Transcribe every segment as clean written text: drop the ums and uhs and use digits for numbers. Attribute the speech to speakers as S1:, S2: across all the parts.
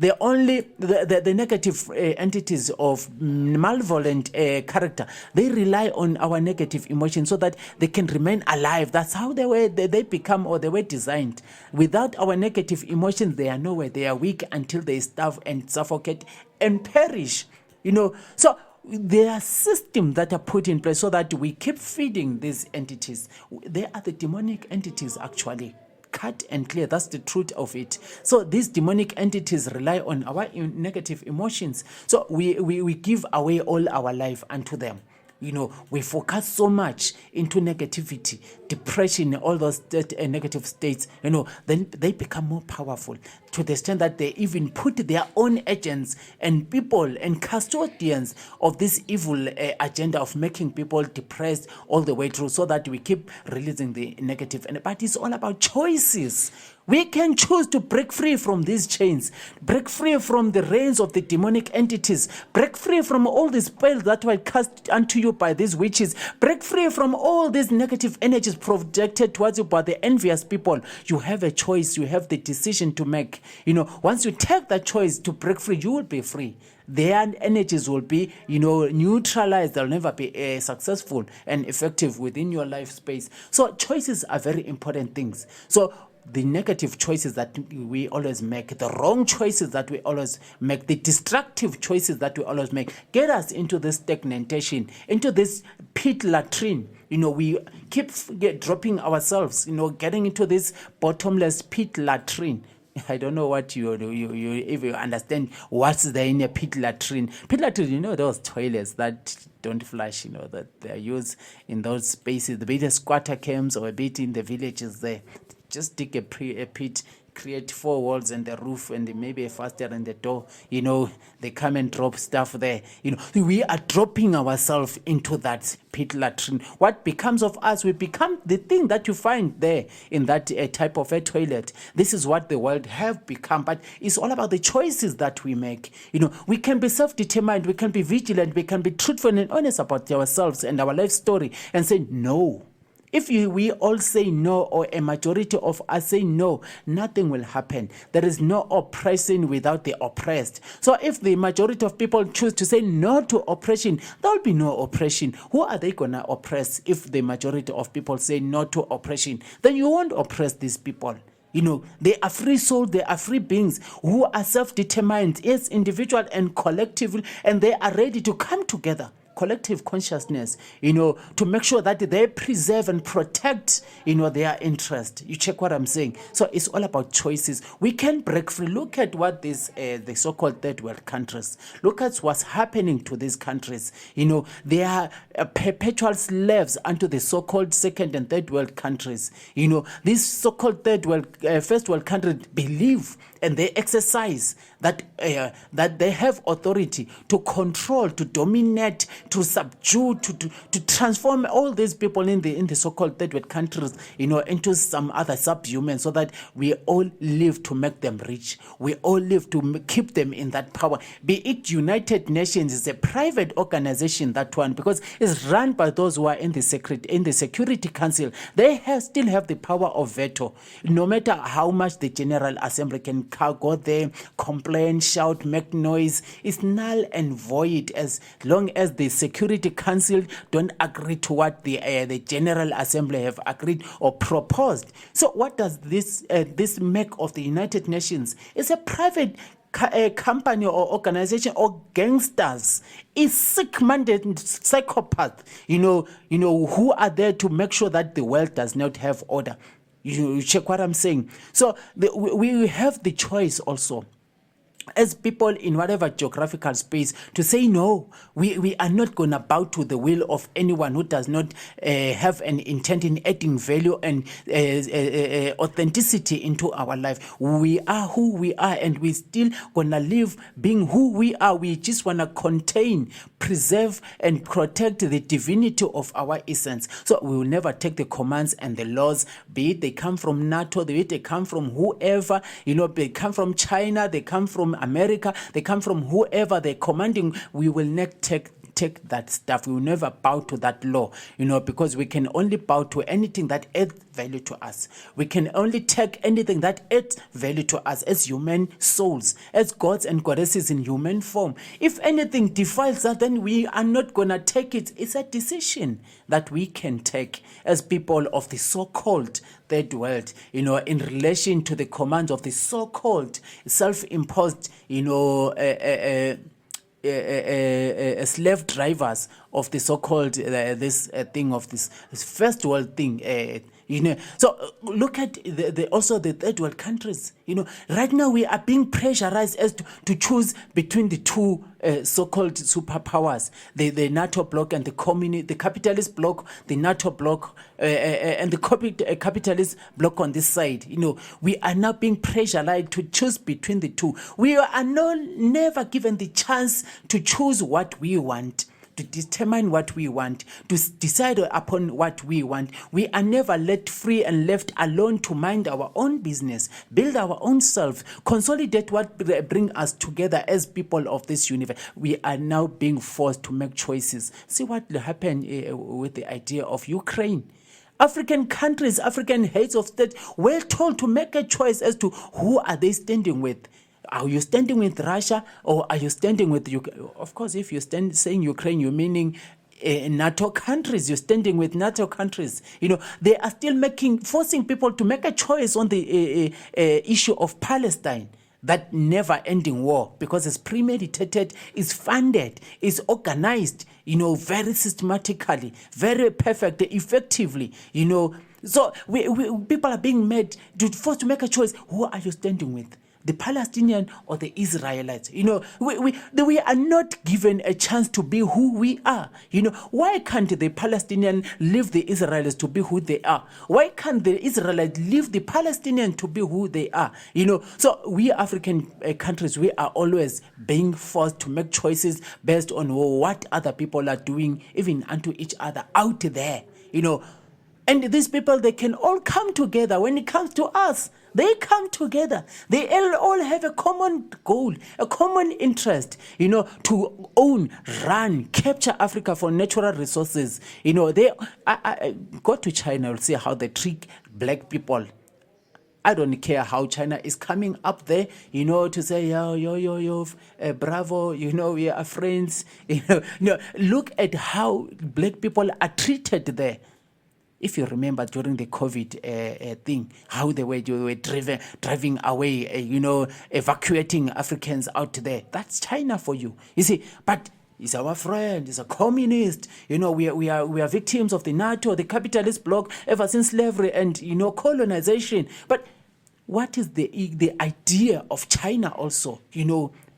S1: The negative entities of malevolent character, they rely on our negative emotions so that they can remain alive. That's how they become, or they were designed. Without our negative emotions, they are nowhere. They are weak until they starve and suffocate and perish. So there are systems that are put in place so that we keep feeding these entities. They are the demonic entities, actually. Cut and clear. That's the truth of it. So these demonic entities rely on our negative emotions. So we give away all our life unto them. We focus so much into negativity, depression, all those negative states, then they become more powerful to the extent that they even put their own agents and people and custodians of this evil agenda of making people depressed all the way through, so that we keep releasing the negative. But it's all about choices. We can choose to break free from these chains, break free from the reigns of the demonic entities, break free from all the spells that were cast unto you by these witches, break free from all these negative energies projected towards you by the envious people. You have a choice. You have the decision to make. Once you take that choice to break free, you will be free. Their energies will be, neutralized. They'll never be successful and effective within your life space. So choices are very important things. So the negative choices that we always make, the wrong choices that we always make, the destructive choices that we always make, get us into this stagnation, into this pit latrine. We keep dropping ourselves, getting into this bottomless pit latrine. I don't know what you if you understand what's there in a pit latrine. Pit latrine, those toilets that don't flush, that they are used in those spaces, the bit of squatter camps or a bit in the villages there. Just dig a pit, create 4 walls and the roof and maybe a faster and the door. They come and drop stuff there. We are dropping ourselves into that pit latrine. What becomes of us? We become the thing that you find there in that type of a toilet. This is what the world have become. But it's all about the choices that we make. We can be self-determined. We can be vigilant. We can be truthful and honest about ourselves and our life story and say no. If we all say no, or a majority of us say no, nothing will happen. There is no oppression without the oppressed. So if the majority of people choose to say no to oppression, there will be no oppression. Who are they going to oppress if the majority of people say no to oppression? Then you won't oppress these people. They are free souls, they are free beings who are self-determined, yes, individual and collective, and they are ready to come together. Collective consciousness, to make sure that they preserve and protect, their interest. You check what I'm saying? So it's all about choices. We can break free. Look at what the so-called third world countries, look at what's happening to these countries. They are perpetual slaves unto the so-called second and third world countries. These so-called first world countries believe and they exercise that they have authority to control, to dominate, to subdue, to transform all these people in the so-called third world countries, into some other subhuman, so that we all live to make them rich. We all live to keep them in that power. Be it United Nations, is a private organization, that one, because it's run by those who are in the Security Council. They still have the power of veto. No matter how much the General Assembly can go there, complain, shout, make noise, it's null and void as long as the Security Council don't agree to what the General Assembly have agreed or proposed. So what does this make of the United Nations? It's a private company or organization or gangsters, is sick-minded psychopath, who are there to make sure that the world does not have order. You check what I'm saying? So we have the choice also, as people in whatever geographical space, to say no. We are not going to bow to the will of anyone who does not have an intent in adding value and authenticity into our life. We are who we are, and we still going to live being who we are. We just want to contain, preserve, and protect the divinity of our essence. So we will never take the commands and the laws, be it they come from NATO, be it they come from whoever, they come from China, they come from America, they come from whoever they're commanding. We will not take take that stuff. We will never bow to that law, because we can only bow to anything that adds value to us. We can only take anything that adds value to us as human souls, as gods and goddesses in human form. If anything defiles that, then we are not going to take it. It's a decision that we can take as people of the so-called third world, in relation to the commands of the so-called self-imposed, slave drivers of the so-called this thing of this first world thing. So look at also the third world countries. Right now we are being pressurized as to choose between the two so-called superpowers, the NATO bloc and the capitalist bloc, the NATO bloc and the capitalist bloc on this side. We are now being pressurized to choose between the two. We are never given the chance to choose what we want, to determine what we want, to decide upon what we want. We are never let free and left alone to mind our own business, build our own self, consolidate what bring us together as people of this universe. We are now being forced to make choices. See what happened with the idea of Ukraine. African countries, African heads of state were told to make a choice as to who are they standing with. Are you standing with Russia or are you standing with Ukraine? Of course, if you're saying Ukraine, you're meaning NATO countries. You're standing with NATO countries. They are still forcing people to make a choice on the issue of Palestine. That never-ending war, because it's premeditated, it's funded, it's organized, very systematically, very perfect, effectively, So people are being forced to make a choice. Who are you standing with? The Palestinian or the Israelites? We are not given a chance to be who we are. Why can't the Palestinian leave the Israelites to be who they are? Why can't the Israelites leave the Palestinian to be who they are? So we African countries, we are always being forced to make choices based on what other people are doing, even unto each other out there. And these people, they can all come together. When it comes to us, they come together. They all have a common goal, a common interest, to own, run, capture Africa for natural resources. I go to China, I'll see how they treat black people. I don't care how China is coming up there, to say, yo, bravo, we are friends. Look at how black people are treated there. If you remember during the COVID thing, how they were driving away, evacuating Africans out there. That's China for you. You see, but he's our friend, he's a communist. We are victims of the NATO, the capitalist bloc, ever since slavery and, colonization. But what is the idea of China also,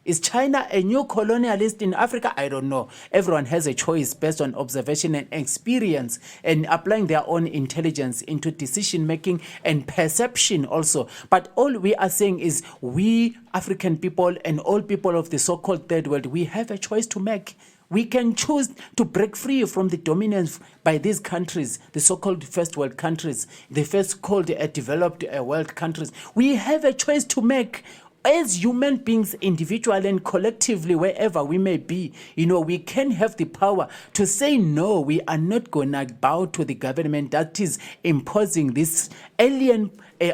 S1: Is China a new colonialist in Africa? I don't know. Everyone has a choice based on observation and experience and applying their own intelligence into decision-making and perception also. But all we are saying is we African people and all people of the so-called third world, we have a choice to make. We can choose to break free from the dominance by these countries, the so-called first world countries, the first called developed world countries. We have a choice to make. As human beings, individually and collectively, wherever we may be, we can have the power to say, no, we are not going to bow to the government that is imposing this alien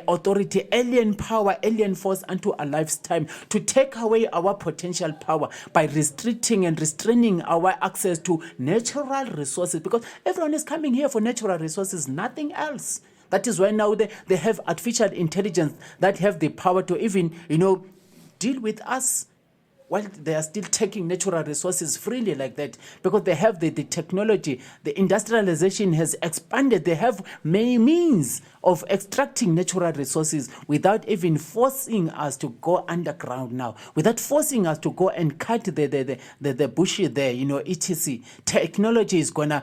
S1: authority, alien power, alien force unto our lifetime, to take away our potential power by restricting and restraining our access to natural resources, because everyone is coming here for natural resources, nothing else. That is why now they have artificial intelligence that have the power to even, deal with us while they are still taking natural resources freely like that, because they have the technology, the industrialization has expanded. They have many means of extracting natural resources without even forcing us to go underground now, without forcing us to go and cut the bushes there, etc. Technology is gonna,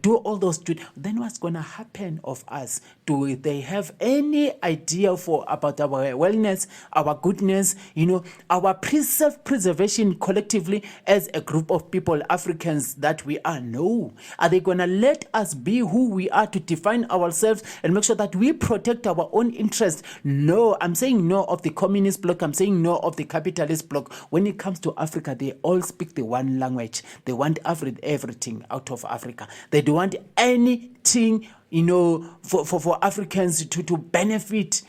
S1: do all those. Then what's gonna happen of us? Do they have any idea about our wellness, our goodness, our self-preservation? self-preservation collectively as a group of people, Africans that we are? No. Are they going to let us be who we are, to define ourselves and make sure that we protect our own interests? No. I'm saying no of the communist bloc. I'm saying no of the capitalist bloc. When it comes to Africa, they all speak the one language. They want everything out of Africa. They don't want anything, for Africans to benefit,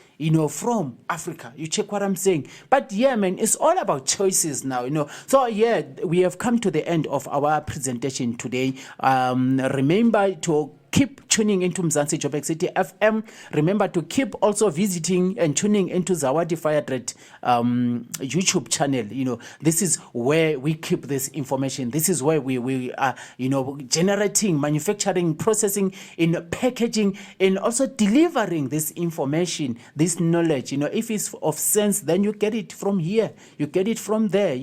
S1: from Africa. You check what I'm saying? But yeah, man, it's all about choices now, So yeah, we have come to the end of our presentation today. Remember to keep tuning into Mzansi Joburg City FM. Remember to keep also visiting and tuning into Zawadi Firetrade YouTube channel. This is where we keep this information. This is where we are, generating, manufacturing, processing, in packaging, and also delivering this information, this knowledge. If it's of sense, then you get it from here. You get it from there,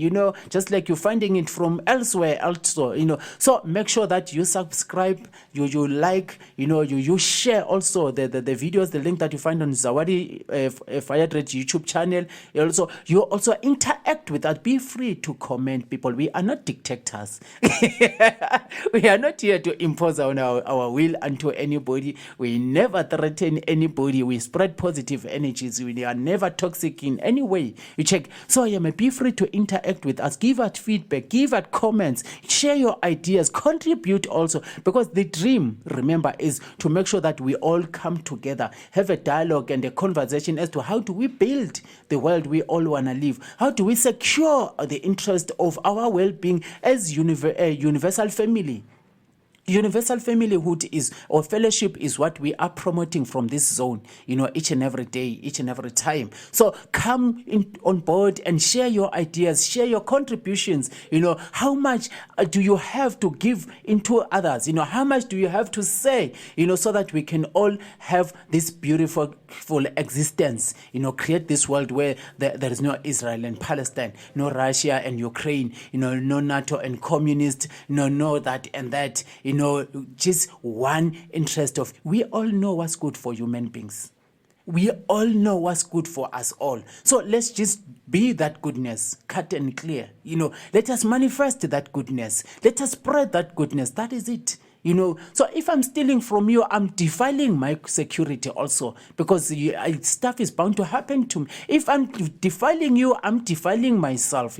S1: just like you're finding it from elsewhere also, So make sure that you subscribe, you like, you share also the videos, the link that you find on Zawadi Firetrade YouTube channel. You also interact with that. Be free to comment, people. We are not dictators. We are not here to impose our will onto anybody. We never threaten anybody. We spread positive energies. We are never toxic in any way. You check. So be free to interact with us. Give us feedback. Give us comments. Share your ideas. Contribute also, because the dream, remember, is to make sure that we all come together, have a dialogue and a conversation as to how do we build the world we all want to live. How do we secure the interest of our well-being as universal family? Universal familyhood is, or fellowship, is what we are promoting from this zone, each and every day, each and every time. So come on board and share your ideas, share your contributions. How much do you have to give into others? How much do you have to say, so that we can all have this beautiful existence, create this world where there is no Israel and Palestine, no Russia and Ukraine, no NATO and communist, no that and that, just one interest of, we all know what's good for human beings. We all know what's good for us all. So let's just be that goodness, cut and clear. Let us manifest that goodness. Let us spread that goodness. That is it. So if I'm stealing from you, I'm defiling my security also, because stuff is bound to happen to me. If I'm defiling you, I'm defiling myself,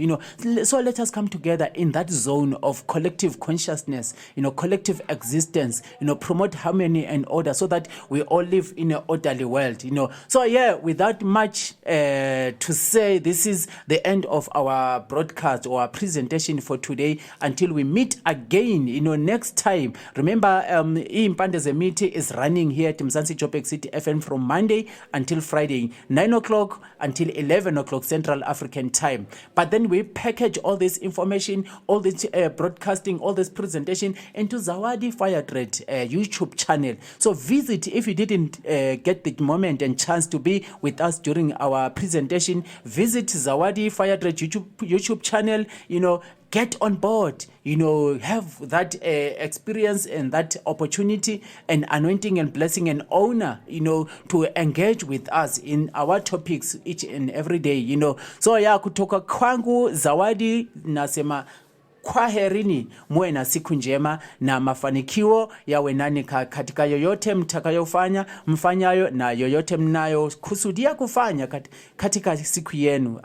S1: So let us come together in that zone of collective consciousness, collective existence, promote harmony and order, so that we all live in an orderly world, So yeah, without much to say, this is the end of our broadcast or our presentation for today. Until we meet again, next time. Remember, Impande Zemiti is running here at Mzansi Joburg City FM from Monday until Friday, 9 o'clock until 11 o'clock Central African time. But then we package all this information, all this broadcasting, all this presentation into Zawadi Firetrade YouTube channel. So visit, if you didn't get the moment and chance to be with us during our presentation, visit Zawadi Firetrade YouTube channel, get on board, have that experience and that opportunity and anointing and blessing and honor, to engage with us in our topics each and every day, So ya kutoka kwangu Zawadi nasema kwaherini, muwe na siku njema na mafanikio yawe nani katika yoyote mtakayofanya, mfanyayo, na yoyote mnayo kusudia kufanya katika siku yenu.